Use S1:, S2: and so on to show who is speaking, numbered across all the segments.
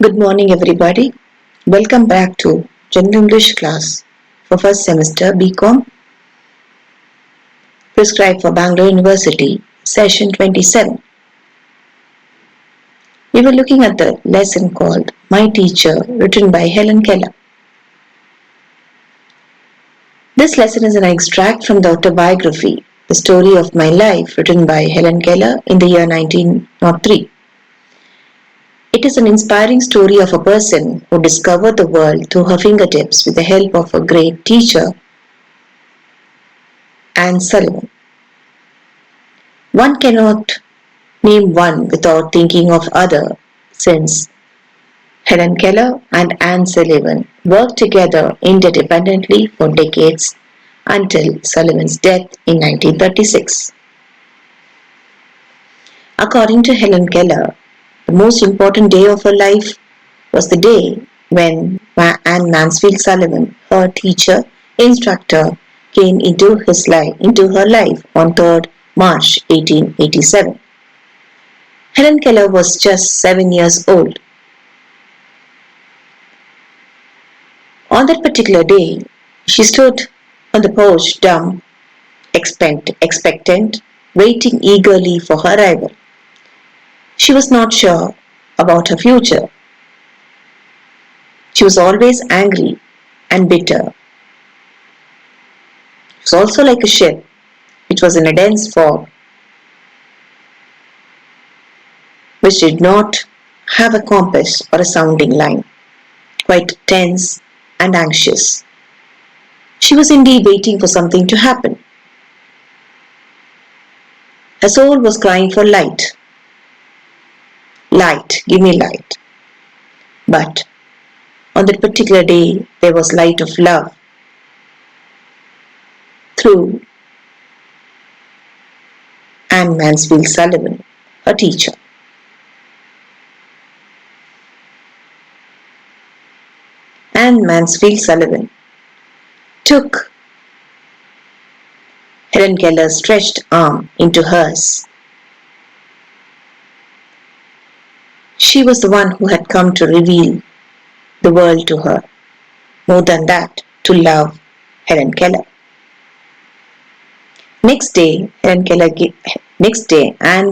S1: Good morning, everybody. Welcome back to General English class for first semester BCom, prescribed for Bangalore University, session 27. We were looking at the lesson called My Teacher, written by Helen Keller. This lesson is an extract from the autobiography, The Story of My Life, written by Helen Keller in the year 1903. It is an inspiring story of a person who discovered the world through her fingertips with the help of a great teacher, Anne Sullivan. One cannot name one without thinking of other, since Helen Keller and Anne Sullivan worked together interdependently for decades until Sullivan's death in 1936. According to Helen Keller, the most important day of her life was the day when Anne Mansfield Sullivan, her teacher, instructor, came into her life on 3rd March 1887. Helen Keller was just 7 years old. On that particular day, she stood on the porch dumb, expectant, waiting eagerly for her arrival. She was not sure about her future. She was always angry and bitter. She was also like a ship which was in a dense fog, which did not have a compass or a sounding line, quite tense and anxious. She was indeed waiting for something to happen. Her soul was crying for light. Light, give me light. But on that particular day, there was light of love through Anne Mansfield Sullivan, her teacher. Anne Mansfield Sullivan took Helen Keller's stretched arm into hers. She was the one who had come to reveal the world to her. More than that, to love Helen Keller. Next day, Anne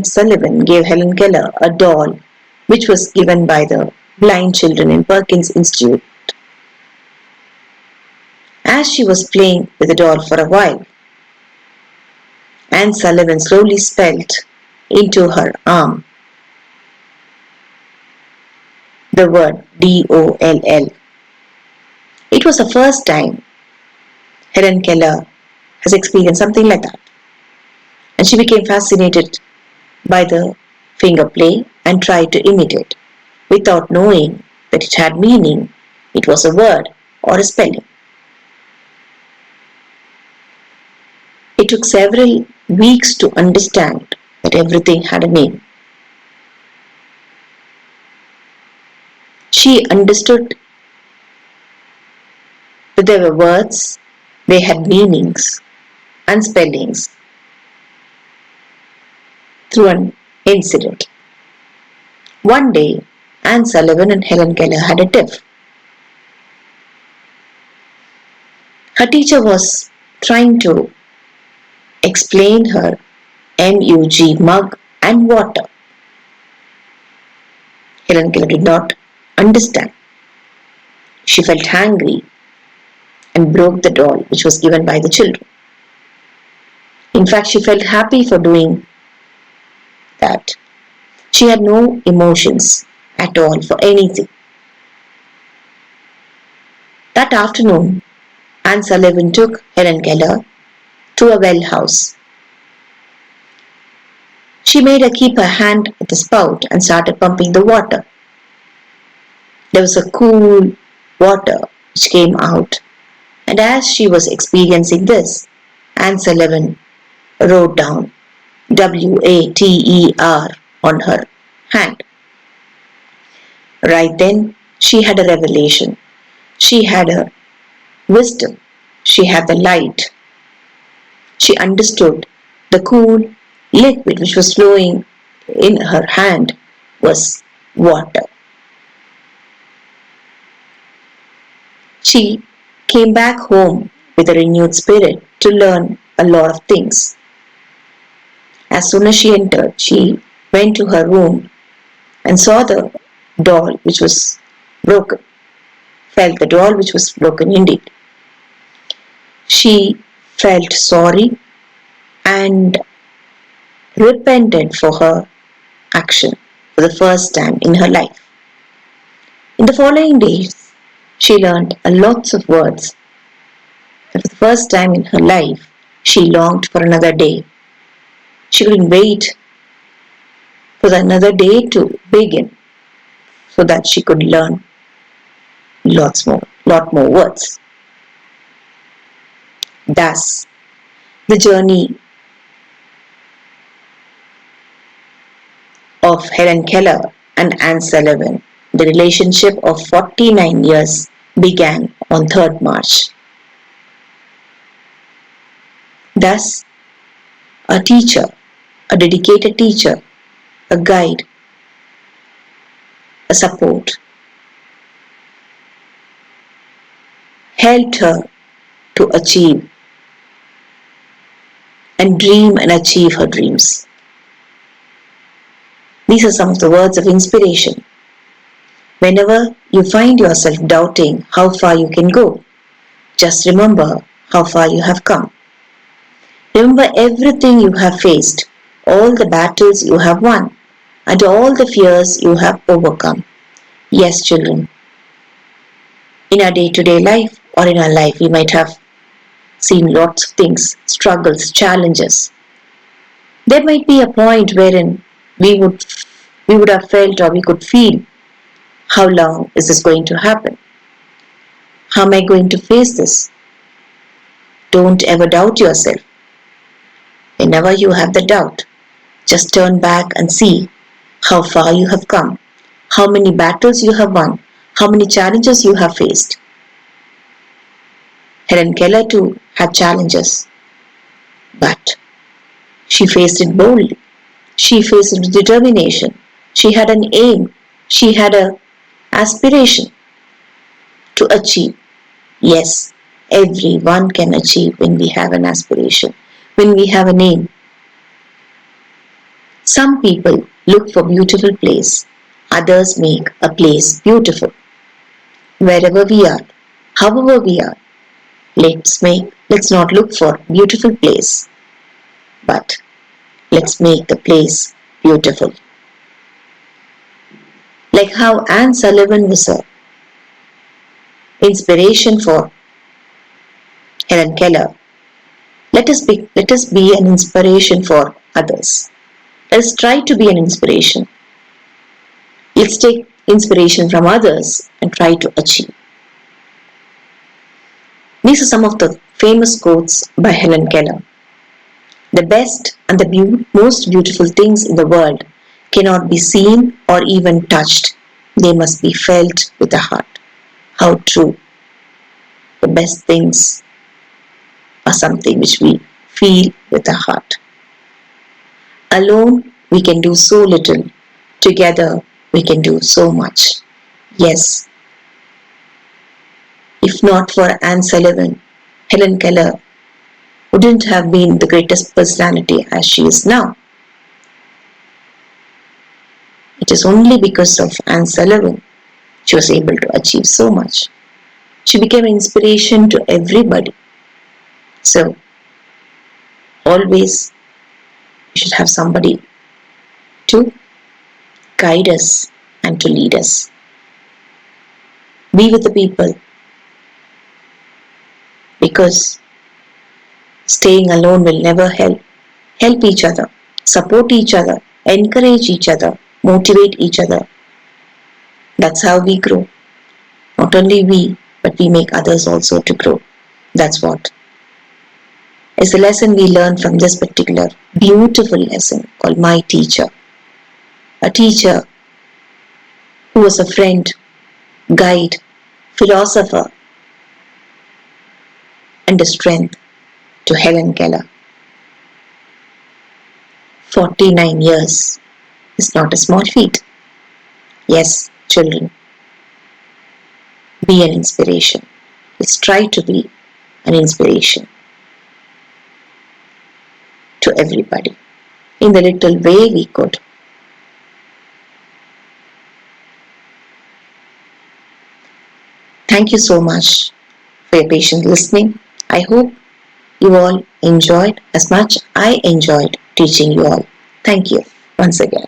S1: Sullivan gave Helen Keller a doll which was given by the blind children in Perkins Institute. As she was playing with the doll for a while, Anne Sullivan slowly spelled into her arm the word DOLL. It was the first time Helen Keller has experienced something like that, and she became fascinated by the finger play and tried to imitate. Without knowing that it had meaning, it was a word or a spelling. It took several weeks to understand that everything had a name. She understood that there were words, they had meanings and spellings through an incident. One day, Anne Sullivan and Helen Keller had a tiff. Her teacher was trying to explain her MUG, mug, and water. Helen Keller did not understand. She felt angry and broke the doll which was given by the children. In fact, she felt happy for doing that. She had no emotions at all for anything. That afternoon, Anne Sullivan took Helen Keller to a well house. She made her keep her hand at the spout and started pumping the water. There was a cool water which came out, and as she was experiencing this, Anne Sullivan wrote down WATER on her hand. Right then, she had a revelation. She had a wisdom. She had the light. She understood the cool liquid which was flowing in her hand was water. She came back home with a renewed spirit to learn a lot of things. As soon as she entered, she went to her room and saw the doll which was broken, felt the doll which was broken indeed. She felt sorry and repented for her action for the first time in her life. In the following days, she learned a lots of words, and for the first time in her life, she longed for another day. She couldn't wait for another day to begin so that she could learn lot more words. Thus, the journey of Helen Keller and Anne Sullivan, the relationship of 49 years, began on 3rd March. Thus, a teacher, a dedicated teacher, a guide, a support, helped her to achieve and dream and achieve her dreams. These are some of the words of inspiration. Whenever you find yourself doubting how far you can go, just remember how far you have come. Remember everything you have faced, all the battles you have won, and all the fears you have overcome. Yes, children, in our day-to-day life or in our life, we might have seen lots of things, struggles, challenges. There might be a point wherein we would have felt or we could feel, how long is this going to happen? How am I going to face this? Don't ever doubt yourself. Whenever you have the doubt, just turn back and see how far you have come, how many battles you have won, how many challenges you have faced. Helen Keller too had challenges, but she faced it boldly. She faced it with determination. She had an aim. She had an aspiration to achieve. Yes, everyone can achieve when we have an aspiration, when we have an aim. Some people look for beautiful place. Others make a place beautiful. Wherever we are, however we are, let's not look for beautiful place, but let's make the place beautiful. Like how Anne Sullivan was a inspiration for Helen Keller, let us be an inspiration for others. Let's try to be an inspiration. Let's take inspiration from others and try to achieve. These are some of the famous quotes by Helen Keller. The best and the most beautiful things in the world cannot be seen or even touched. They must be felt with the heart. How true. The best things are something which we feel with the heart. Alone, we can do so little. Together, we can do so much. Yes. If not for Anne Sullivan, Helen Keller wouldn't have been the greatest personality as she is now. It is only because of Anne Sullivan she was able to achieve so much. She became an inspiration to everybody. So, always we should have somebody to guide us and to lead us. Be with the people, because staying alone will never help. Help each other, support each other, encourage each other, motivate each other. That's how we grow. Not only we, but we make others also to grow. That's what is the lesson we learn from this particular beautiful lesson called My Teacher. A teacher who was a friend, guide, philosopher, and a strength to Helen Keller. 49 years is not a small feat. Yes, children, be an inspiration. Let's try to be an inspiration to everybody in the little way we could. Thank you so much for your patient listening. I hope you all enjoyed as much I enjoyed teaching you all. Thank you once again.